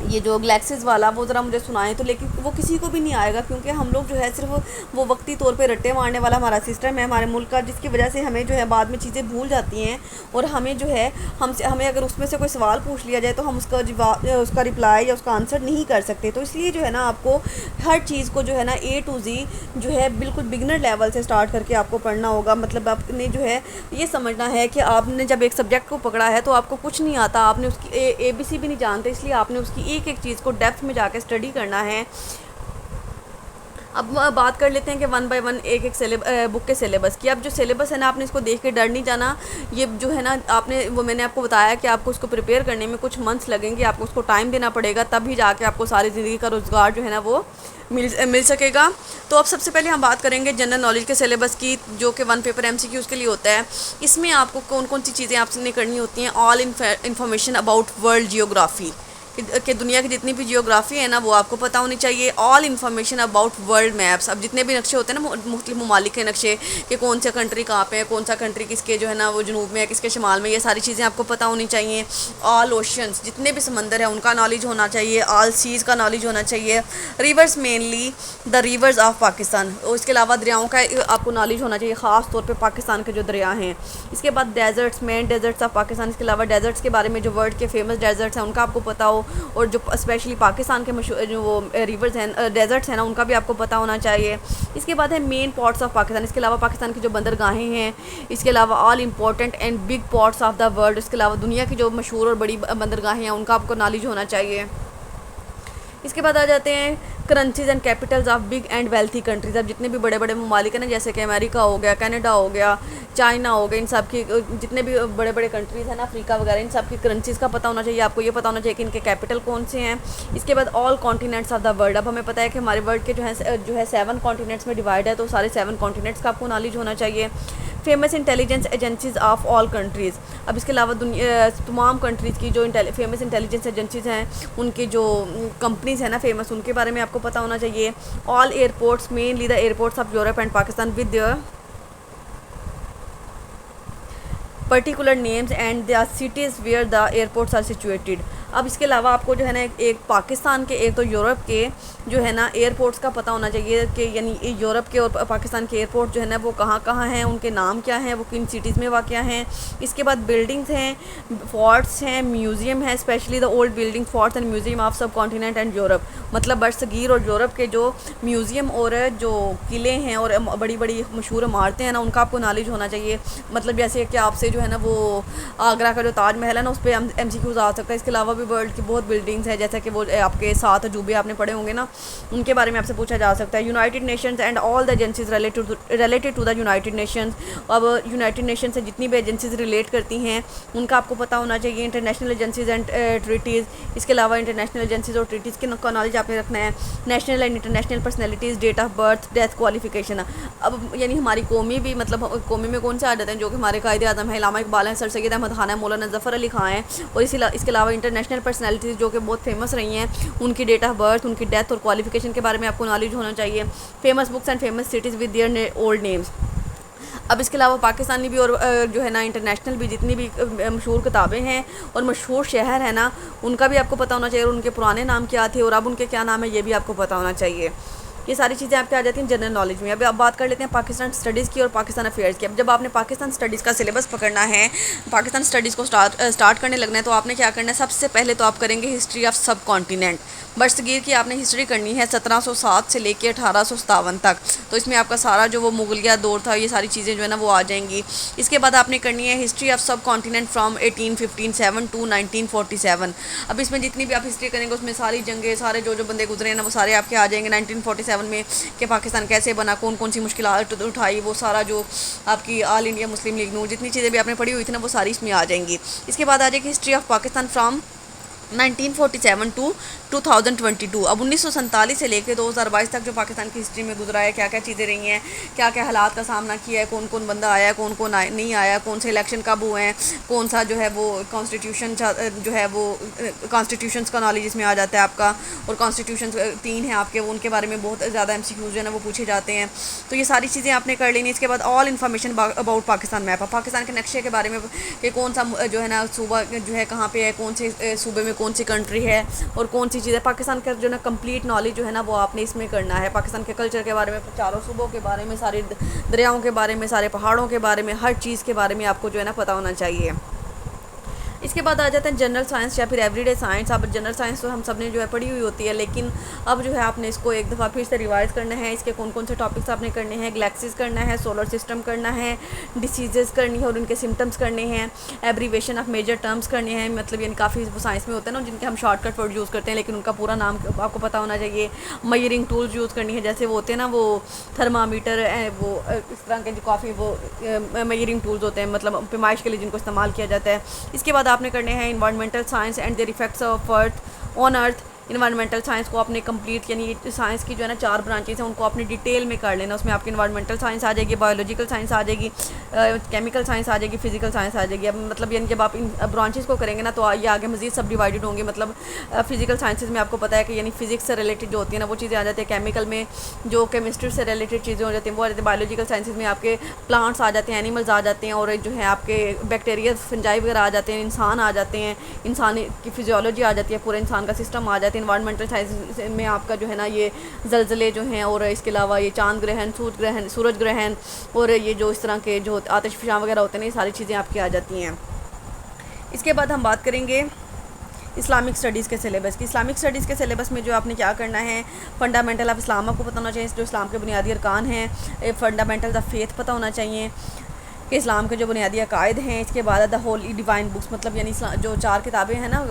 یہ جو گلیکسز والا، وہ ذرا مجھے سنائیں، تو لیکن وہ کسی کو بھی نہیں آئے گا. کیونکہ ہم لوگ جو ہے صرف وہ وقتی طور پہ رٹے مارنے والا ہمارا سسٹم ہے ہمارے ملک کا، جس کی وجہ سے ہمیں جو ہے بعد میں چیزیں بھول جاتی ہیں. اور ہمیں جو ہے ہمیں اگر اس میں سے کوئی سوال پوچھ لیا جائے، تو ہم اس کا جواب، اس کا رپلائی یا اس کا آنسر نہیں کر سکتے. تو اس لیے جو ہے نا آپ کو ہر چیز کو جو ہے نا A to Z جو ہے بالکل بگنر لیول سے سٹارٹ کر کے آپ کو پڑھنا ہوگا. مطلب آپ نے جو ہے یہ سمجھنا ہے کہ آپ نے جب ایک سبجیکٹ کو پکڑا ہے تو آپ کو کچھ نہیں آتا، آپ نے اس کی ABC بھی نہیں جانتے، اس لیے آپ نے اس کی ایک ایک چیز کو ڈیپتھ میں جا کے اسٹڈی کرنا ہے. اب بات کر لیتے ہیں کہ ون بائی ون ایک بک کے سلیبس کی. اب جو سلیبس ہے نا، آپ نے اس کو دیکھ کے ڈر نہیں جانا. یہ جو ہے نا، میں نے آپ کو بتایا کہ آپ کو اس کو پریپیئر کرنے میں کچھ منتھس لگیں گے، آپ کو اس کو ٹائم دینا پڑے گا، تب ہی جا کے آپ کو ساری زندگی کا روزگار جو ہے نا وہ مل سکے گا. تو اب سب سے پہلے ہم بات کریں گے جنرل نالج کے سلیبس کی، جو کہ one paper M C Qs کے لیے ہوتا ہے. اس میں آپ کو کون کون سی چیزیں آپ نے کرنی ہوتی ہیں؟ All information about world geography, کہ دنیا کی جتنی بھی جیوگرافی ہے نا وہ آپ کو پتہ ہونی چاہیے. All information about world maps, اب جتنے بھی نقشے ہوتے ہیں نا مختلف ممالک کے نقشے، کہ کون سا کنٹری کہاں پہ ہے، کون سا کنٹری کس کے جو ہے نا وہ جنوب میں ہے، کس کے شمال میں، یہ ساری چیزیں آپ کو پتہ ہونی چاہیے. آل اوشنس، جتنے بھی سمندر ہیں ان کا نالج ہونا چاہیے. آل سیز کا نالج ہونا چاہیے. Reverse, mainly the rivers of Pakistan, اور اس کے علاوہ دریاؤں کا آپ کو نالج ہونا چاہیے، خاص طور پہ پاکستان کے جو دریا ہیں. اس کے بعد deserts, main deserts of Pakistan, اس کے علاوہ ڈیزرٹس کے بارے میں جو ورلڈ کے فیمس ڈیزرٹس ہیں ان کا آپ کو پتہ ہو، اور جو اسپیشلی پاکستان کے مشہور جو وہ ریورز ہیں، ڈیزرٹس ہیں نا، ان کا بھی آپ کو پتہ ہونا چاہیے. اس کے بعد ہے مین پورٹس آف پاکستان، اس کے علاوہ پاکستان کی جو بندرگاہیں ہیں، اس کے علاوہ all important and big ports of the world, اس کے علاوہ دنیا کی جو مشہور اور بڑی بندرگاہیں ہیں ان کا آپ کو نالج ہونا چاہیے. اس کے بعد آ جاتے ہیں currencies and capitals of big and wealthy countries. اب جتنے بھی بڑے بڑے ممالک ہیں نا، جیسے کہ امریکہ ہو گیا، کینیڈا ہو گیا، چائنا ہو گئے، ان سب کی جتنے بھی بڑے بڑے کنٹریز ہیں نا، افریقہ وغیرہ، ان سب کی کرنسیز کا پتہ ہونا چاہیے آپ کو. یہ پتہ ہونا چاہیے کہ ان کے کیپٹل کون سے ہیں. اس کے بعد آل کانٹیننٹس آف دا ورلڈ. اب ہمیں پتہ ہے کہ ہمارے ورلڈ کے جو ہے 7 کانٹیننٹس میں ڈیوائڈ ہے، تو سارے 7 کانٹیننٹس کا آپ کو نالج ہونا چاہیے. Famous intelligence agencies of all countries. اب اس کے علاوہ تمام کنٹریز کی جو فیمس انٹیلیجنس ایجنسیز ہیں، ان کی جو کمپنیز ہیں نا فیمس، ان کے بارے میں آپ کو پتہ ہونا چاہیے. All airports, mainly the airports of Europe and Pakistan with their particular names and the cities where the airports are situated. اب اس کے علاوہ آپ کو جو ہے نا ایک پاکستان کے، ایک تو یورپ کے جو ہے نا ایئرپورٹس کا پتہ ہونا چاہیے کہ یعنی یورپ کے اور پاکستان کے ایئرپورٹ جو ہے نا وہ کہاں کہاں ہیں، ان کے نام کیا ہیں، وہ کن سٹیز میں واقع ہیں. اس کے بعد بلڈنگز ہیں، فورٹس ہیں، میوزیم ہیں، specially the old building forts and museum of subcontinent and Europe. مطلب برصغیر اور یورپ کے جو میوزیم اور جو قلعے ہیں اور بڑی بڑی مشہور عمارتیں ہیں نا، ان کا آپ کو نالج ہونا چاہیے. مطلب جیسے کہ آپ سے جو ہے نا وہ آگرہ کا جو تاج محل ہے نا، اس پہ ایم سی کیوز آ سکتا ہے. اس کے علاوہ بھی ورلڈ کی بہت بلڈنگس ہیں، جیسا کہ وہ آپ کے 7 عجوبے آپ نے پڑھے ہوں گے نا، ان کے بارے میں آپ سے پوچھا جا سکتا ہے. United Nations and all the agencies related to the United Nations. اب یونائٹڈ نیشنز سے جتنی بھی ایجنسیز ریلیٹ کرتی ہیں ان کا آپ کو پتہ ہونا چاہیے. International agencies and treaties. اس کے علاوہ انٹرنیشنل ایجنسیز اور ٹریٹیز کا نالج آپ نے رکھنا ہے. National and international personalities, date of birth, death, qualification. اب یعنی ہماری قومی بھی، مطلب قومی میں کون سے آ جاتے ہیں جو کہ ہمارے قائد اعظم ہیں، علامہ اقبال ہیں، سر سید احمد خان ہیں، مولانا ظفر علی خان ہیں. اور اس کے علاوہ انٹرنیشنل پرسنالٹیز جو کہ بہت فیمس رہی ہیں، ان کی ڈیٹ آف برتھ، ان کی ڈیتھ اور کوالیفیکیشن کے بارے میں آپ کو نالج ہونا چاہیے. Famous books and famous cities with their old names. اب اس کے علاوہ پاکستانی بھی اور جو ہے نا انٹرنیشنل بھی جتنی بھی مشہور کتابیں ہیں اور مشہور شہر ہیں نا، ان کا بھی آپ کو پتہ ہونا چاہیے. اور ان کے پرانے نام کیا تھے اور اب ان کے کیا نام ہے، یہ بھی آپ کو پتہ ہونا چاہیے. یہ ساری چیزیں آپ کے آ جاتی ہیں جنرل نالج میں. اب بات کر لیتے ہیں پاکستان اسٹڈیز کی اور پاکستان افیئرز کی. اب جب آپ نے پاکستان اسٹڈیز کا سلیبس پکڑنا ہے، پاکستان اسٹڈیز کو اسٹارٹ کرنے لگنا ہے، تو آپ نے کیا کرنا ہے؟ سب سے پہلے تو آپ کریں گے ہسٹری آف سب کانٹیننٹ. برصغیر کی آپ نے ہسٹری کرنی ہے 1707 سے لے کے 1857 تک. تو اس میں آپ کا سارا جو وہ مغلیہ دور تھا، یہ ساری چیزیں جو ہے نا وہ آ جائیں گی. اس کے بعد آپ نے کرنی ہے history of subcontinent from 1857 to 1947. اب اس میں جتنی بھی آپ ہسٹری کریں گے، اس میں ساری جنگیں، سارے جو بندے گزرے ہیں نا، وہ سارے آپ کے آ جائیں گے. 1947 میں کہ پاکستان کیسے بنا، کون کون سی مشکلات اٹھائی، وہ سارا جو آپ کی آل انڈیا مسلم لیگ نون جتنی چیزیں بھی آپ نے پڑھی ہوئی تھی نا، وہ ساری اس میں آ جائیں گی. اس کے بعد آ جائے گی history of Pakistan from 1947 to 2022. اب 1947 سے لے کے 2022 تک جو پاکستان کی ہسٹری میں گزرا ہے، کیا کیا چیزیں رہی ہیں، کیا کیا حالات کا سامنا کیا ہے، کون کون بندہ آیا ہے، کون کون نہیں آیا، کون سے الیکشن کب ہوئے ہیں، کون سا جو ہے وہ کانسٹیٹیوشن جو ہے وہ کانسٹیٹیوشنس کا نالج اس میں آ جاتا ہے آپ کا. اور کانسٹیٹیوشنس 3 ہیں آپ کے، ان کے بارے میں بہت زیادہ ایم سی کیوز جو ہے نا وہ پوچھے جاتے ہیں. تو یہ ساری چیزیں آپ نے کر لینی. اس کے بعد all information about Pakistan map. Pakistan کے نقشے کے بارے میں کہ کون سا جو ہے نا صوبہ جو ہے کہاں پہ ہے، کون سے صوبے میں کون سی کنٹری ہے اور کون سی چیز ہے. پاکستان کا جو ہے نا کمپلیٹ نالج جو ہے نا وہ آپ نے اس میں کرنا ہے. پاکستان کے کلچر کے بارے میں، چاروں صوبوں کے بارے میں، سارے دریاؤں کے بارے میں، سارے پہاڑوں کے بارے میں، ہر چیز کے بارے میں آپ کو جو ہے نا پتہ ہونا چاہیے. اس کے بعد آ جاتے ہیں جنرل سائنس یا پھر ایوری ڈے سائنس. اب جنرل سائنس تو ہم سب نے جو ہے پڑھی ہوئی ہوتی ہے، لیکن اب جو ہے آپ نے اس کو ایک دفعہ پھر سے ریوائز کرنا ہے. اس کے کون کون سے ٹاپکس آپ نے کرنے ہیں؟ گلیکسیز کرنا ہے، سولر سسٹم کرنا ہے، ڈیسیزز کرنی ہے اور ان کے سمٹمس کرنے ہیں، ایبریویشن آف میجر ٹرمز کرنے ہیں. مطلب یعنی کافی سائنس میں ہوتے ہیں نا جن کے ہم شارٹ کٹ ورڈ یوز کرتے ہیں، لیکن ان کا پورا نام آپ کو پتہ ہونا چاہیے. میئرنگ ٹولز یوز کرنی ہے، جیسے وہ ہوتے ہیں نا وہ تھرمامیٹر، وہ اس طرح کے جو کافی وہ میئرنگ ٹولز ہوتے ہیں، مطلب پیمائش کے لیے جن کو استعمال کیا جاتا ہے. اس کے بعد آپ نے کرنے ہیں environmental science and their effects of earth on earth. Environmental science کو آپ نے کمپلیٹ، یعنی سائنس کی جو ہے نا 4 برانچز ہیں، ان کو آپ نے ڈیٹیل میں کر لینا. اس میں آپ کی انوائرمنٹل سائنس آ جائے گی، بایولوجیکل سائنس آ جائے گی، کیمیکل سائنس آ جائے گی، فزیکل سائنس آ جائے گی. اب مطلب یعنی جب آپ ان برانچز کو کریں گے نا تو یہ آگے مزید سب ڈیوائڈڈ ہوں گے. مطلب فزیکل سائنسز میں آپ کو پتہ ہے کہ یعنی فزکس سے ریلیٹڈ جو ہوتی ہیں نا وہ چیزیں آ جاتی ہیں. کیمیکل میں جو کیمسٹری سے ریلیٹڈ چیزیں ہو جاتی ہیں وہ آ جاتی ہیں. بایولوجیکل سائنسز میں آپ کے پلانٹس آ جاتے ہیں، اینیملز آ جاتے ہیں، اور جو ہے آپ کے بیکٹیریا، فنجائی وغیرہ آ جاتے ہیں، انسان آ جاتے ہیں، انسان کی فزیولوجی آ جاتی ہے، پورے انسان کا سسٹم آ جاتا ہے. انوائرمنٹل سائنس میں آپ کا جو ہے نا یہ زلزلے جو ہیں، اور اس کے علاوہ یہ چاند گرہن، سورج گرہن، اور یہ جو اس طرح کے جو آتش فشاں وغیرہ ہوتے ہیں، یہ ساری چیزیں آپ کی آ جاتی ہیں. اس کے بعد ہم بات کریں گے اسلامک اسٹڈیز کے سلیبس کی. اسلامک اسٹڈیز کے سلیبس میں جو آپ نے کیا کرنا ہے، فنڈامنٹل آف اسلام آپ کو پتہ ہونا چاہیے، جو اسلام کے بنیادی ارکان ہیں. فنڈامنٹل آف فیتھ پتہ ہونا چاہیے کہ اسلام کے جو بنیادی عقائد ہیں. اس کے بعد دا ہولی ڈیوائن بکس، مطلب یعنی جو 4 کتابیں ہیں نا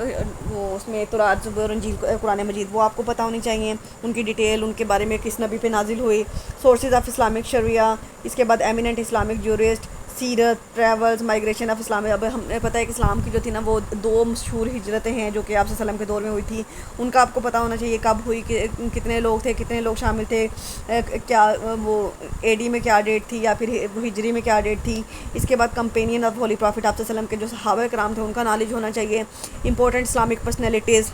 وہ اس میں تورات، زبور، انجیل، قرآن مجید، وہ آپ کو پتہ ہونی چاہیے. ان کی ڈیٹیل، ان کے بارے میں کس نبی پہ نازل ہوئی، سورسز آف اسلامک شریعہ. اس کے بعد ایمیننٹ اسلامک جورسٹ، سیرت، ٹریولز، مائگریشن آف اسلام. اب ہمیں پتہ ہے کہ اسلام کی جو تھی نا وہ 2 مشہور ہجرتیں ہیں جو کہ آپ صلی اللہ علیہ وسلم کے دور میں ہوئی تھی. ان کا آپ کو پتہ ہونا چاہیے کب ہوئی، کہ کتنے لوگ تھے، کتنے لوگ شامل تھے، کیا وہ AD میں کیا ڈیٹ تھی یا پھر ہجری میں کیا ڈیٹ تھی. اس کے بعد کمپینین آف ہولی پرافٹ آپ صلی اللہ علیہ وسلم کے جو صحابہ کرام تھے ان کا نالج ہونا چاہیے. امپورٹنٹ اسلامک پرسنالٹیز،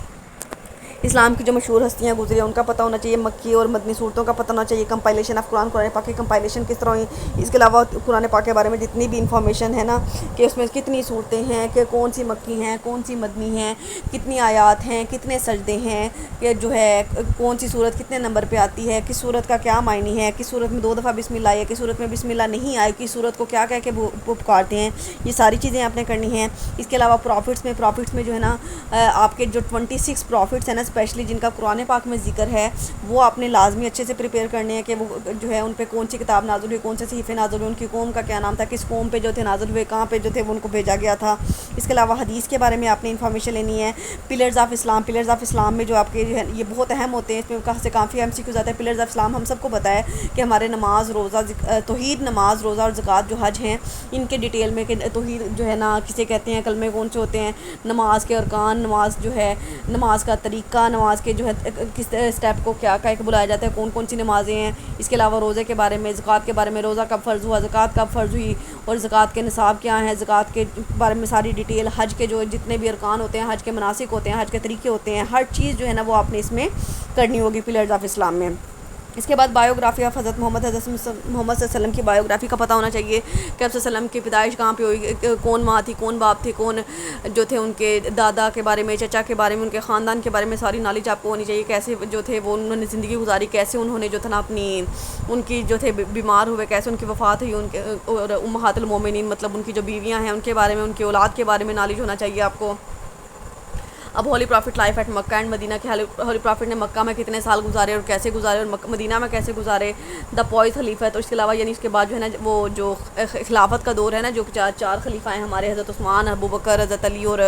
اسلام کی جو مشہور ہستیاں گزری ہیں ان کا پتہ ہونا چاہیے. مکی اور مدنی صورتوں کا پتہ ہونا چاہیے. کمپائلیشن آف قرآن پاک کی کمپائلیشن کس طرح ہوئی. اس کے علاوہ قرآن پاک کے بارے میں جتنی بھی انفارمیشن ہے نا کہ اس میں کتنی صورتیں ہیں، کہ کون سی مکی ہیں، کون سی مدنی ہیں، کتنی آیات ہیں، کتنے سجدے ہیں، کہ جو ہے کون سی صورت کتنے نمبر پہ آتی ہے، کس صورت کا کیا معنی ہے، کس صورت میں 2 دفعہ بسم اللہ آئی ہے، کس صورت میں بسم اللہ نہیں آئی، کس صورت کو کیا کہہ کے پکارتے ہیں. یہ ساری چیزیں آپ نے کرنی ہیں. اس کے علاوہ پروفٹس میں جو ہے نا آپ کے جو 26 پروفٹس ہیں نا اسپیشلی جن کا قرآن پاک میں ذکر ہے وہ آپ نے لازمی اچھے سے پریپیئر کرنے ہیں کہ وہ جو ہے ان پہ کون سی کتاب نازل ہوئی، کون سے صحیفے نازل ہوئے، ان کی قوم کا کیا نام تھا، کس قوم پہ جو تھے نازل ہوئے، کہاں پہ جو تھے وہ ان کو بھیجا گیا تھا. اس کے علاوہ حدیث کے بارے میں آپ نے انفارمیشن لینی ہے. پلرز آف اسلام میں جو آپ کے جو ہے یہ بہت اہم ہوتے ہیں. اس میں کہاں سے کافی MCQ آتا ہے. پلرز آف اسلام ہم سب کو پتہ ہے کہ ہمارے نماز، روزہ، توحید، نماز، روزہ اور زکوٰۃ جو حج ہیں ان کے ڈیٹیل میں، کہ توحید جو ہے نا کسے کہتے ہیں، کلمے کون سے ہوتے ہیں، نماز کے ارکان، نماز جو ہے نماز کا طریقہ، نماز کے جو ہے کس اسٹیپ کو کیا کہہ کے بلایا جاتا ہے، کون کون سی نمازیں ہیں. اس کے علاوہ روزے کے بارے میں، زکوٰۃ کے بارے میں، روزہ کب فرض ہوا، زکوٰۃ کب فرض ہوئی اور زکوٰۃ کے نصاب کیا ہیں، زکوٰۃ کے بارے میں ساری ڈیٹیل. حج کے جو جتنے بھی ارکان ہوتے ہیں، حج کے مناسک ہوتے ہیں، حج کے طریقے ہوتے ہیں، ہر چیز جو ہے نا وہ آپ نے اس میں کرنی ہوگی پلرز آف اسلام میں. اس کے بعد بایوگرافی آف حضرت محمد صلی اللہ علیہ وسلم کی بایوگرافی کا پتہ ہونا چاہیے کہ آپ صلی اللہ علیہ وسلم کی پیدائش کہاں پہ ہوئی، کون ماں تھی، کون باپ تھے، کون جو تھے ان کے دادا کے بارے میں، چچا کے بارے میں، ان کے خاندان کے بارے میں ساری نالج آپ کو ہونی چاہیے. کیسے جو تھے وہ انہوں نے زندگی گزاری، کیسے انہوں نے جو تھا نا اپنی ان کی جو تھے بیمار ہوئے، کیسے ان کی وفات ہوئی، ان کے اور امہات المومنین مطلب ان کی جو بیویاں ہیں ان کے بارے میں، ان کی اولاد کے بارے میں نالج ہونا چاہیے آپ کو. اب holy prophet life at Mecca and Medina کے ہولی پرافٹ نے مکہ میں کتنے سال گزارے اور کیسے گزارے اور مدینہ میں کیسے گزارے. دا پوائز خلیفہ. تو اس کے علاوہ یعنی اس کے بعد جو ہے نا وہ جو خلافت کا دور ہے نا، جو 4 خلیفہ ہیں ہمارے، حضرت عثمان، ابو بکر، حضرت علی اور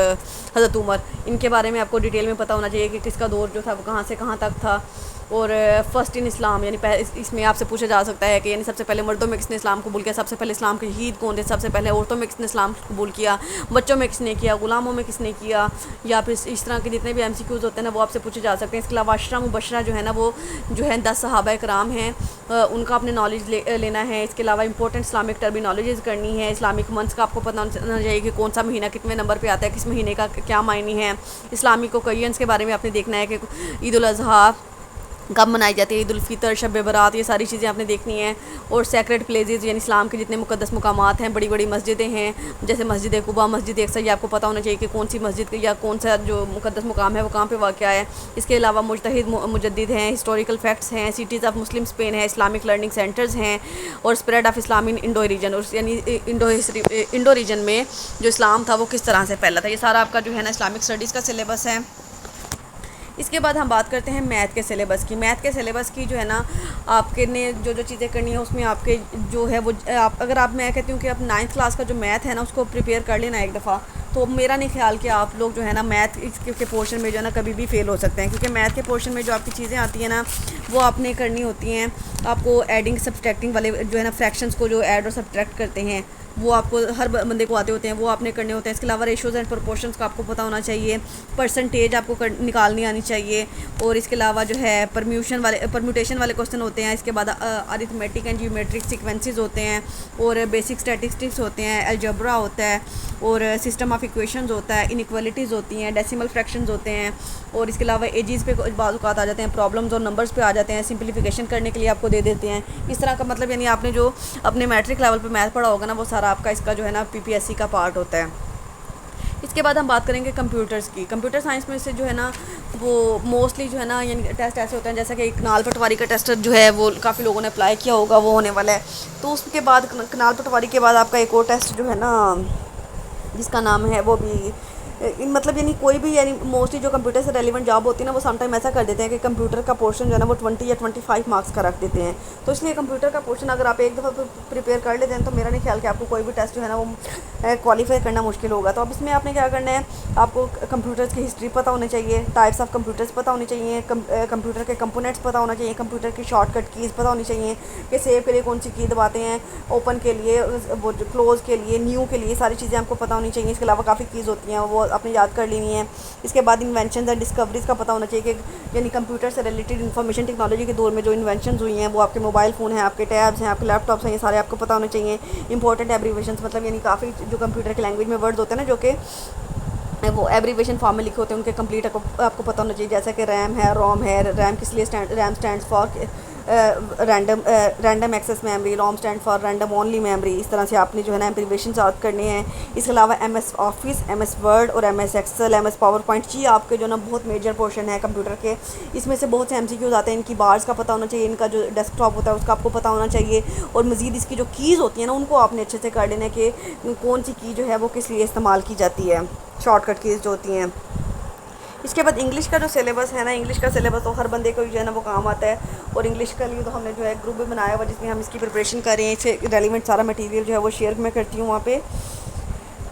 حضرت عمر، ان کے بارے میں آپ کو ڈیٹیل میں پتہ ہونا چاہیے کہ کس کا دور جو تھا وہ کہاں سے کہاں تک تھا. اور فرسٹ ان اسلام یعنی اس میں آپ سے پوچھا جا سکتا ہے کہ یعنی سب سے پہلے مردوں میں کس نے اسلام قبول کیا، سب سے پہلے اسلام کے شہید کون تھے، سب سے پہلے عورتوں میں کس نے اسلام قبول کیا، بچوں میں کس نے کیا، غلاموں میں کس نے کیا، یا پھر اس طرح کے جتنے بھی MCQs ہوتے ہیں نا وہ آپ سے پوچھے جا سکتے ہیں. اس کے علاوہ عشرہ مبشرہ جو ہے نا وہ جو ہے 10 صحابہ کرام ہیں، ان کا اپنے نالج لینا ہے. اس کے علاوہ امپورٹنٹ اسلامک ٹرمینالوجیز کرنی ہے. اسلامک منتھس کا آپ کو پتہ ہونا چاہیے کہ کون سا مہینہ کتنے نمبر پہ آتا ہے، کس مہینے کا کیا معنی ہے. اسلامک اوکیشنز کے بارے میں آپ نے دیکھنا ہے کہ عید الاضحیٰ کب منائی جاتی ہے، عید الفطر، شب برات، یہ ساری چیزیں آپ نے دیکھنی ہیں. اور سیکریڈ پلیسز یعنی اسلام کے جتنے مقدس مقامات ہیں، بڑی بڑی مسجدیں ہیں جیسے مسجد قباء، مسجد اقصیٰ، یہ آپ کو پتہ ہونا چاہیے کہ کون سی مسجد یا کون سا جو مقدس مقام ہے وہ کہاں پہ واقع ہے. اس کے علاوہ مجتہد مجدد ہیں، ہسٹوریکل فیکٹس ہیں، سٹیز آف مسلم اسپین ہے، اسلامک لرننگ سینٹرز ہیں، اور spread of Islam in Indo region, اور یعنی انڈو ریجن میں جو اسلام تھا وہ کس طرح سے پھیلا تھا. یہ سارا آپ کا جو ہے نا اسلامک اسٹڈیز کا سلیبس ہے. اس کے بعد ہم بات کرتے ہیں میتھ کے سلیبس کی. میتھ کے سلیبس کی جو ہے نا آپ کے نے جو چیزیں کرنی ہیں اس میں آپ کے جو ہے وہ اگر میں کہتی ہوں کہ آپ 9th کلاس کا جو میتھ ہے نا اس کو پریپیئر کر لینا ایک دفعہ، تو میرا نہیں خیال کہ آپ لوگ جو ہے نا میتھ کے پورشن میں جو ہے نا کبھی بھی فیل ہو سکتے ہیں. کیونکہ میتھ کے پورشن میں جو آپ کی چیزیں آتی ہیں نا وہ آپ نے کرنی ہوتی ہیں. آپ کو ایڈنگ سبسٹریکٹنگ والے جو ہے نا فریکشنز کو جو ایڈ اور سبٹریکٹ کرتے ہیں وہ آپ کو ہر بندے کو آتے ہوتے ہیں، وہ آپ نے کرنے ہوتے ہیں. اس کے علاوہ ریشوز اینڈ پروپورشنز کا آپ کو پتہ ہونا چاہیے. پرسنٹیج آپ کو نکالنی آنی چاہیے. اور اس کے علاوہ جو ہے پرمیوٹیشن والے کوسچن ہوتے ہیں. اس کے بعد ارتھمیٹک اینڈ جیومیٹرک سیکوینسز ہوتے ہیں، اور بیسک اسٹیٹسٹکس ہوتے ہیں، الجبرا ہوتا ہے، اور سسٹم آف ایکویشنز ہوتا ہے، انیکوالٹیز ہوتی ہیں، ڈیسیمل فریکشنز ہوتے ہیں. اور اس کے علاوہ ایجز پہ بعض اوقات آ جاتے ہیں، پرابلمز اور نمبرز پہ آ جاتے ہیں، سمپلیفیکیشن کرنے کے لیے آپ کو دے دیتے ہیں. اس طرح کا مطلب یعنی آپ نے جو اپنے میٹرک لیول پہ میتھ پڑھا ہوگا نا وہ سارا آپ کا اس کا جو ہے نا PPSC کا پارٹ ہوتا ہے. اس کے بعد ہم بات کریں گے کمپیوٹرز کی. کمپیوٹر سائنس میں سے جو ہے نا وہ موسٹلی جو ہے نا یعنی ٹیسٹ ایسے ہوتے ہیں جیسا کہ کنال پٹواری کا ٹیسٹ جو ہے وہ کافی لوگوں نے اپلائی کیا ہوگا، وہ ہونے والا ہے. تو اس کے بعد کنال پٹواری کے بعد آپ کا ایک اور ٹیسٹ جو ہے نا جس کا نام ہے وہ بھی مطلب یعنی کوئی بھی یعنی موسٹلی جو کمپیوٹر سے ریلیونٹ جاب ہوتی ہے نا وہ سم ٹائم ایسا کر دیتے ہیں کہ کمپیوٹر کا پورشن جو ہے نا وہ 20 یا 25 مارکس کا رکھ دیتے ہیں. تو اس لیے کمپیوٹر کا پورشن اگر آپ ایک دفعہ پریپیئر کر لیتے ہیں تو میرا نہیں خیال کہ آپ کو کوئی بھی ٹیسٹ جو ہے نا وہ کوالیفائی کرنا مشکل ہوگا. تو اب اس میں آپ نے کیا کرنا ہے, آپ کو کمپیوٹرز کی ہسٹری پتہ ہونی چاہیے, ٹائپس آف کمپیوٹرز پتہ ہونی چاہیے, کمپیوٹر کے کمپوننٹس پتہ ہونا چاہیے, کمپیوٹر کی شارٹ کٹ کیز پتہ ہونی چاہیے کہ سیو کے لیے کون سی کی دباتے ہیں, اوپن کے لیے, وہ کلوز کے لیے, نیو کے لیے, ساری چیزیں آپ کو پتہ ہونی چاہیے. اس کے علاوہ کافی کیز ہوتی ہیں وہ آپ نے یاد کر لینی ہیں. اس کے بعد انوینشنز اینڈ ڈسکوریز کا پتہ ہونا چاہیے کہ یعنی کمپیوٹر سے ریلیٹڈ انفارمیشن ٹیکنالوجی کے دور میں جو انوینشنز ہوئی ہیں وہ آپ کے موبائل فون ہیں, آپ کے ٹیبس ہیں, آپ کے لیپ ٹاپس ہیں, یہ سارے آپ کو پتہ ہونے چاہیے. امپورٹنٹ ایبریویشنز مطلب یعنی کافی جو کمپیوٹر کی لینگویج میں ورڈز ہوتے ہیں نا جو کہ وہ ایبریویشن فارم میں لکھے ہوتے ہیں ان کے کمپلیٹ آپ کو پتہ ہونا چاہیے. جیسے کہ ریم ہے, روم ہے, ریم کس لیے RAM stands for random access memory, ROM stand for random only memory. اس طرح سے آپ نے جو ہے نا ایبریویشن یاد کرنے ہیں. اس کے علاوہ M S office, M S word اور M S Excel, M S PowerPoint, یہ آپ کے جو ہے نا بہت میجر پورشن ہے کمپیوٹر کے. اس میں سے بہت سے ایم سی کیوز آتے ہیں, ان کی بارز کا پتہ ہونا چاہیے, ان کا جو ڈیسک ٹاپ ہوتا ہے اس کا آپ کو پتہ ہونا چاہیے, اور مزید اس کی جو کیز ہوتی ہیں نا ان کو آپ نے اچھے سے کر لینا ہے کہ کون سی کی جو ہے وہ کس لیے استعمال کی جاتی ہے, شارٹ کٹ کیز جو ہوتی ہیں. اس کے بعد انگلش کا جو سلیبس ہے نا, انگلش کا سلیبس تو ہر بندے کو جو ہے نا وہ کام آتا ہے, اور انگلش کے لیے تو ہم نے جو ہے گروپ بھی بنایا ہوا جس میں ہم اس کی پریپریشن کر رہے ہیں. اس سے ریلیونٹ سارا مٹیریل جو ہے وہ شیئر میں کرتی ہوں وہاں پہ.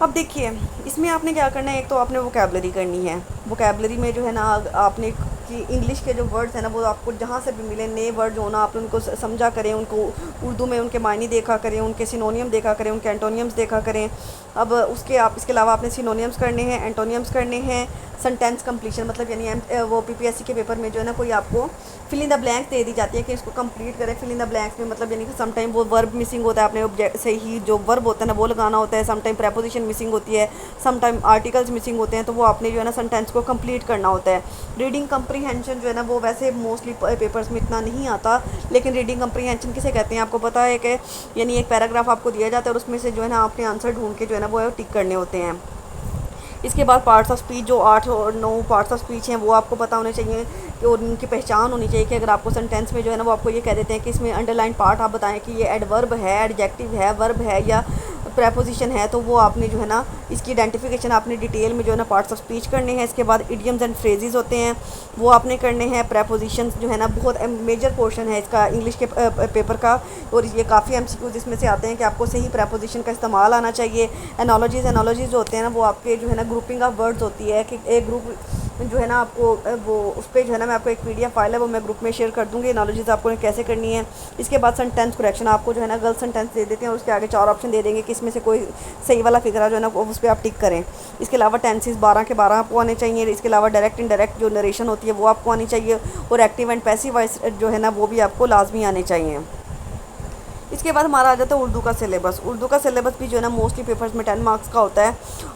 اب دیکھیے اس میں آپ نے کیا کرنا ہے, ایک تو آپ نے ووکیبلری کرنی ہے. ووکیبلری میں جو ہے نا آپ نے کہ انگلش کے جو ورڈز ہیں نا وہ آپ کو جہاں سے بھی ملیں, نئے ورڈ جو ہونا آپ ان کو سمجھا کریں, ان کو اردو میں ان کے معنی دیکھا کریں, ان کے سینونیم دیکھا کریں, ان کے اینٹونیمز دیکھا کریں. اب اس کے علاوہ آپ نے سینونیمز کرنے ہیں, اینٹونیمز کرنے ہیں. سنٹینس کمپلیشن مطلب یعنی وہ پی پی ایس سی کے پیپر میں جو ہے نا کوئی آپ کو فل ان دا بلینکس دے دی جاتی ہے کہ اس کو کمپلیٹ کریں. فل ان دا بلینکس میں مطلب یعنی کہ سم ٹائم وہ ورب مسنگ ہوتا ہے, آپ نے صحیح جو ورب ہوتا ہے نا وہ لگانا ہوتا ہے. سم ٹائم پریپوزیشن مسنگ ہوتی ہے, سم ٹائم آرٹیکلز مسنگ ہوتے ہیں, تو وہ آپ نے جو ہے نا سنٹینس کو کمپلیٹ کرنا ہوتا ہے. ریڈنگ کمپریہینشن جو ہے نا وہ ویسے موسٹلی پیپرز میں اتنا نہیں آتا, لیکن ریڈنگ کمپریہینشن کسے کہتے ہیں آپ کو پتہ ہے کہ یعنی ایک پیراگراف آپ کو دیا جاتا ہے اور اس میں سے جو ہے نا آپ نے آنسر ڈھونڈ کے جو ہے نا وہ ٹک کرنے ہوتے ہیں. اس کے بعد پارٹس آف اسپیچ جو 8 اور 9 پارٹس آف اسپیچ ہیں وہ آپ کو پتہ ہونے چاہیے, کہ اور ان کی پہچان ہونی چاہیے. کہ اگر آپ کو سنٹینس میں جو ہے نا وہ آپ کو یہ کہہ دیتے ہیں کہ اس میں انڈر لائن پارٹ آپ بتائیں کہ یہ ایڈورب ہے, ایڈجیکٹیو ہے, ورب ہے یا پریپوزیشن ہے, تو وہ آپ نے جو ہے نا اس کی آئیڈینٹیفیکیشن آپ نے ڈیٹیل میں جو ہے نا پارٹس آف اسپیچ کرنے ہیں. اس کے بعد ایڈیمز اینڈ فریزز ہوتے ہیں وہ آپ نے کرنے ہیں. پریپوزیشنز جو ہے نا بہت میجر پورشن ہے اس کا انگلش کے پیپر کا, اور یہ کافی ایم سی کیوز اس میں سے آتے ہیں کہ آپ کو صحیح پریپوزیشن کا استعمال آنا چاہیے. انالوجیز جو ہوتے ہیں نا وہ آپ کے جو ہے نا گروپنگ آف ورڈز ہوتی ہے کہ ایک گروپ جو ہے نا آپ کو وہ اس پہ جو ہے نا میں آپ کو ایک پی ڈی ایف فائل ہے وہ میں گروپ میں شیئر کر دوں گی, انالوجیز آپ کو کیسے کرنی ہے. اس کے بعد سنٹینس کریکشن آپ کو جو ہے نا غلط سنٹینس دے دیتے ہیں, اور اس کے آگے 4 آپشن دے دیں گے کہ اس میں سے کوئی صحیح والا فگرہ جو ہے نا اس پہ آپ ٹک کریں. اس کے علاوہ ٹینسز 12 کے 12 آپ کو آنے چاہیے. اس کے علاوہ ڈائریکٹ انڈائریکٹ جو نریشن ہوتی ہے وہ آپ کو آنی چاہیے, اور ایکٹیو اینڈ پیسیو وائس جو ہے نا وہ بھی آپ کو لازمی آنے چاہیے. اس کے بعد ہمارا آ جاتا ہے اردو کا سلیبس. اردو کا سلیبس بھی جو ہے نا موسٹلی پیپرز میں 10 مارکس کا ہوتا ہے,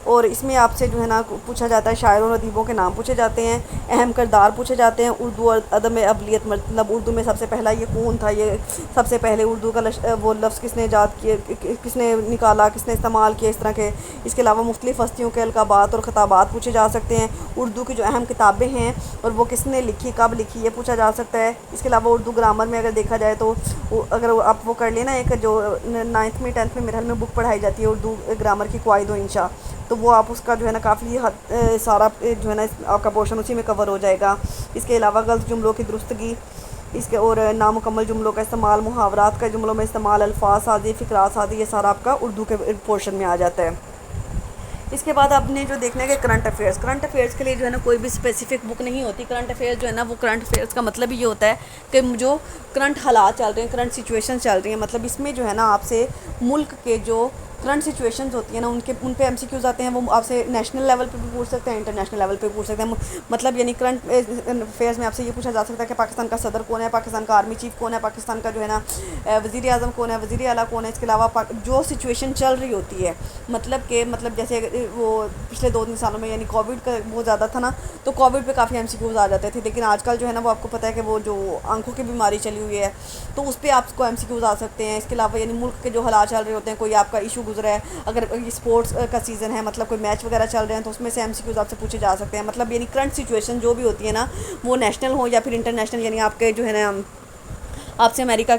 اور اس میں آپ سے جو ہے نا پوچھا جاتا ہے شاعروں اور ادیبوں کے نام پوچھے جاتے ہیں, اہم کردار پوچھے جاتے ہیں, اردو اور ادب میں ابلیت مطلب اردو میں سب سے پہلا یہ کون تھا, یہ سب سے پہلے اردو کا وہ لفظ کس نے ایجاد کیے, کس نے نکالا, کس نے استعمال کیا, اس طرح کے. اس کے علاوہ مختلف ہستیوں کے القابات اور خطابات پوچھے جا سکتے ہیں. اردو کی جو اہم کتابیں ہیں اور وہ کس نے لکھی, کب لکھی, یہ پوچھا جا سکتا ہے. اس کے علاوہ اردو گرامر میں اگر دیکھا جائے تو اگر آپ وہ کر لینا ایک جو 9th میں 10th میں میرے حال میں بک پڑھائی جاتی ہے اردو گرامر کی قواعد و انشاء, تو وہ آپ اس کا جو ہے نا کافی سارا جو ہے نا آپ کا پورشن اسی میں کور ہو جائے گا. اس کے علاوہ غلط جملوں کی درستگی, اس کے اور نامکمل جملوں کا استعمال, محاورات کا جملوں میں استعمال, الفاظ سازی, فقرات سازی, یہ سارا آپ کا اردو کے پورشن میں آ جاتا ہے. اس کے بعد آپ نے جو دیکھنا ہے کہ کرنٹ افیئرس کے لیے جو ہے نا کوئی بھی اسپیسیفک بک نہیں ہوتی. کرنٹ افیئرس جو ہے نا وہ کرنٹ افیئرس کا مطلب ہی یہ ہوتا ہے کہ جو کرنٹ حالات چل رہے ہیں, کرنٹ سچویشن چل رہی ہیں, مطلب اس میں جو ہے نا آپ سے ملک کے جو کرنٹ سچویشنز ہوتی ہیں نا ان پہ ایم سی کیوز آتے ہیں. وہ آپ سے نیشنل لیول پہ بھی پوچھ سکتے ہیں, انٹرنیشنل لیول پہ بھی پوچھ سکتے ہیں. مطلب یعنی کرنٹ افیئرس میں آپ سے یہ پوچھا جا سکتا ہے کہ پاکستان کا صدر کون ہے, پاکستان کا آرمی چیف کون ہے, پاکستان کا جو ہے نا وزیر اعظم کون ہے, وزیر اعلیٰ کون ہے. اس کے علاوہ جو سچویشن چل رہی ہوتی ہے, مطلب جیسے وہ پچھلے 2-3 سالوں میں یعنی کووڈ کا بہت زیادہ تھا نا, تو کووڈ پہ کافی ایم سی کیوز آ جاتے تھے. لیکن آج کل جو ہے نا وہ آپ کو پتہ ہے کہ وہ جو آنکھوں کی بیماری چلی ہوئی ہے, تو اس پہ آپ کو ایم سی کیوز آ سکتے ہیں. اس کے علاوہ یعنی ملک کے جو حالات چل رہے ہوتے ہیں, کوئی آپ کا ایشو گزرا ہے, اگر اسپورٹس کا سیزن ہے, مطلب کوئی میچ وغیرہ چل رہے ہیں, تو اس میں سے ایم سی کیوز آپ سے پوچھے جا سکتے ہیں. مطلب یعنی کرنٹ سچویشن جو بھی ہوتی ہے نا وہ نیشنل ہو یا پھر انٹرنیشنل, یعنی آپ کے جو ہے نا آپ سے امریکہ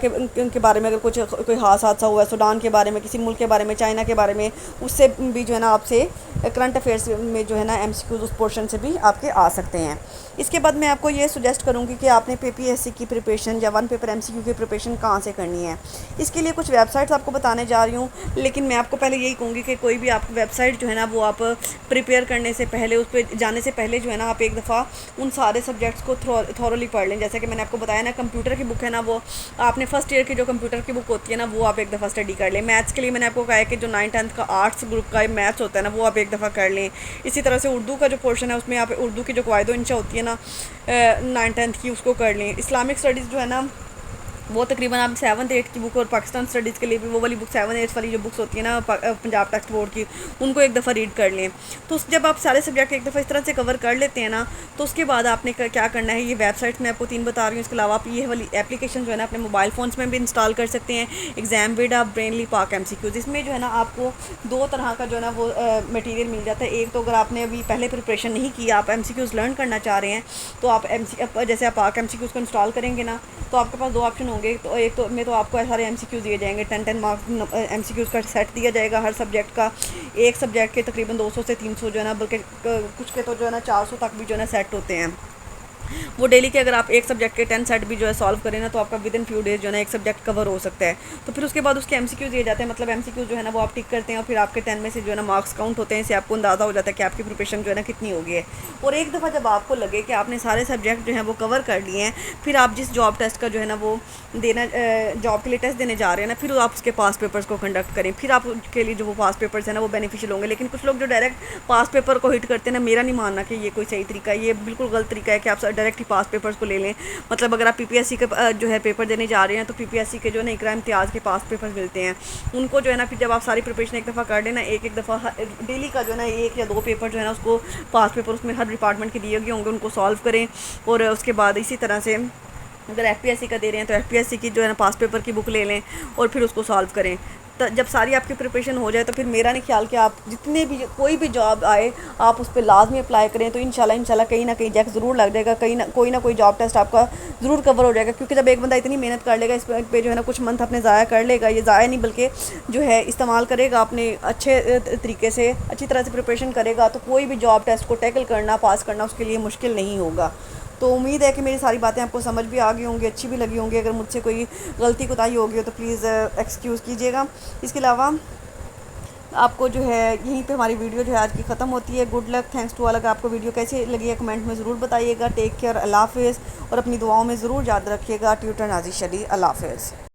کے بارے میں اگر کچھ کوئی خاص حادثہ ہوا ہے، سوڈان کے بارے میں، کسی ملک کے بارے میں، چائنا کے بارے میں، اس سے بھی جو ہے نا آپ سے کرنٹ افیئرس میں جو ہے نا ایم سی کیوز اس پورشن سے بھی آپ کے آ سکتے ہیں۔ اس کے بعد میں آپ کو یہ سجیسٹ کروں گی کہ آپ نے پی پی ایس سی کی پریپریشن یا ون پیپر ایم سی کیو کی پریپریشن کہاں سے کرنی ہے۔ اس کے لیے کچھ ویب سائٹس آپ کو بتانے جا رہی ہوں، لیکن میں آپ کو پہلے یہی کہوں گی کہ کوئی بھی آپ ویب سائٹ جو ہے نا وہ آپ پریپیئر کرنے سے پہلے، اس پہ جانے سے پہلے جو ہے نا آپ ایک دفعہ ان سارے سبجیکٹس کو تھورولی پڑھ لیں۔ جیسے کہ میں نے آپ کو بتایا نا، کمپیوٹر کی بک ہے نا، وہ آپ نے فرسٹ ایئر کی جو کمپیوٹر کی بک ہوتی ہے نا وہ آپ ایک دفعہ اسٹڈی کر لیں۔ میتھس کے لیے میں نے آپ کو کہا ہے کہ جو 9th-10th کا آرٹس گروپ کا میتھس ہوتا ہے نا وہ آپ ایک دفعہ کر لیں۔ اسی طرح سے اردو کا جو پورشن ہے اس میں آپ اردو کی جو قواعد و انشاء ہوتی ہے نا 9th-10th کی، اس کو کر لیں۔ اسلامک اسٹڈیز جو ہے نا وہ تقریباً آپ 7th-8th کی بک، اور پاکستان اسٹڈیز کے لیے بھی وہ والی بک 7th-8th والی جو بکس ہوتی ہیں نا پنجاب ٹیکسٹ بورڈ کی، ان کو ایک دفعہ ریڈ کر لیں۔ تو جب آپ سارے سبجیکٹ ایک دفعہ اس طرح سے کور کر لیتے ہیں نا، تو اس کے بعد آپ نے کیا کرنا ہے، یہ ویب سائٹس میں آپ کو 3 بتا رہی ہوں، اس کے علاوہ آپ یہ والی اپلیکیشن جو ہے نا اپنے موبائل فونس میں بھی انسٹال کر سکتے ہیں، ایگزام ویڈا، برینلی، پاک ایم سی کیوز۔ اس میں جو ہے نا آپ کو 2 طرح کا جو ہے نا وہ مٹیریل مل جاتا ہے۔ ایک تو اگر آپ نے ابھی پہلے پریپریشن نہیں کی، آپ ایم سی کیوز لرن کرنا چاہ رہے ہیں، تو آپ جیسے آپ پاک ایم سی کیوز کو انسٹال کریں گے نا، تو آپ کے پاس 2 آپشن ہوں گے۔ تو ایک تو میں تو آپ کو سارے ایم سی کیوز دیے جائیں گے، 10 مارکس ایم سی کیوز کا سیٹ دیا جائے گا ہر سبجیکٹ کا۔ ایک سبجیکٹ کے تقریباً 200 سے 300 جو ہے نا، بلکہ کچھ کے تو جو ہے نا 400 تک بھی جو ہے نا سیٹ ہوتے ہیں۔ وہ ڈیلی کے اگر آپ ایک سبجیکٹ کے 10 سیٹ بھی جو ہے سالو کریں نا، تو آپ کا ود ان فیو ڈیز جو ہے نا ایک سبجیکٹ کور ہو سکتا ہے۔ تو پھر اس کے بعد اس کے ایم سی کیو دیے جاتے ہیں، مطلب ایم سی کیو جو ہے نا وہ آپ ٹک کرتے ہیں، اور پھر آپ کے 10 میں سے جو ہے نا مارکس کاؤنٹ ہوتے ہیں۔ اس سے آپ کو اندازہ ہو جاتا ہے کہ آپ کی پریپریشن جو ہے نا کتنی ہوگی ہے۔ اور ایک دفعہ جب آپ کو لگے کہ آپ نے سارے سبجیکٹ جو ہیں وہ کور کر لیے ہیں، پھر آپ جس جاب ٹیسٹ کا جو ہے نا وہ دینا، جاب کے لیے ٹیسٹ دینے جا رہے ہیں نا، پھر آپ اس کے پاس پیپرز کو کنڈکٹ کریں۔ پھر آپ کے لیے جو وہ پاس پیپرز ہیں نا وہ بینیفیشیل ہوں گے۔ لیکن کچھ لوگ جو ڈائریکٹ پاس پیپر کو ہٹ کرتے ہیں نا، میرا نہیں ماننا کہ یہ کوئی صحیح طریقہ ہے، یہ بالکل غلط طریقہ ہے کہ آپ ڈائریکٹ ہی پاس پیپرز کو لے لیں۔ مطلب اگر آپ پی پی ایس سی کے جو ہے پیپر دینے جا رہے ہیں، تو پی پی ایس سی کے جو ہے نا اقراء امتیاز کے پاس پیپر ملتے ہیں، ان کو جو ہے نا پھر جب آپ ساری پریپریشن ایک دفعہ کر لیں نا، ایک دفعہ ڈیلی کا جو ہے نا 1 یا 2 پیپر جو ہے نا اس کو پاس پیپر اس میں ہر ڈپارٹمنٹ کے دیے گئے ہوں گے، ان کو سالو کریں۔ اور اس کے بعد اسی طرح سے اگر ایف پی ایس سی کا دے رہے ہیں تو ایف پی ایس سی کی جو ہے نا پاس پیپر کی بک لے لیں، اور پھر اس کو سالو کریں۔ تو جب ساری آپ کی پریپریشن ہو جائے تو پھر میرا نہیں خیال کہ آپ جتنے بھی کوئی بھی جاب آئے آپ اس پہ لازمی اپلائی کریں، تو انشاءاللہ کہیں نہ کہیں جیک ضرور لگ جائے گا، کوئی نہ کوئی جاب ٹیسٹ آپ کا ضرور کور ہو جائے گا۔ کیونکہ جب ایک بندہ اتنی محنت کر لے گا اس پہ جو ہے نا کچھ منتھ اپنے ضائع کر لے گا، یہ ضائع نہیں بلکہ جو ہے استعمال کرے گا اپنے اچھے طریقے سے، اچھی طرح سے پریپریشن کرے گا، تو کوئی بھی جاب ٹیسٹ کو ٹیکل کرنا، پاس کرنا اس کے لیے مشکل نہیں ہوگا۔ تو امید ہے کہ میری ساری باتیں آپ کو سمجھ بھی آ گئی ہوں گی، اچھی بھی لگی ہوں گی۔ اگر مجھ سے کوئی غلطی کوتاہی ہوگی ہو تو پلیز ایکسکیوز کیجیے گا۔ اس کے علاوہ آپ کو جو ہے یہیں پہ ہماری ویڈیو جو ہے آج کی ختم ہوتی ہے۔ Good luck, thanks to all. اگر آپ کو ویڈیو کیسی لگی ہے کمنٹ میں ضرور بتائیے گا۔ ٹیک کیئر، اللہ حافظ، اور اپنی دعاؤں میں ضرور یاد رکھیے گا۔ ٹیوٹر نازش علی، اللہ حافظ۔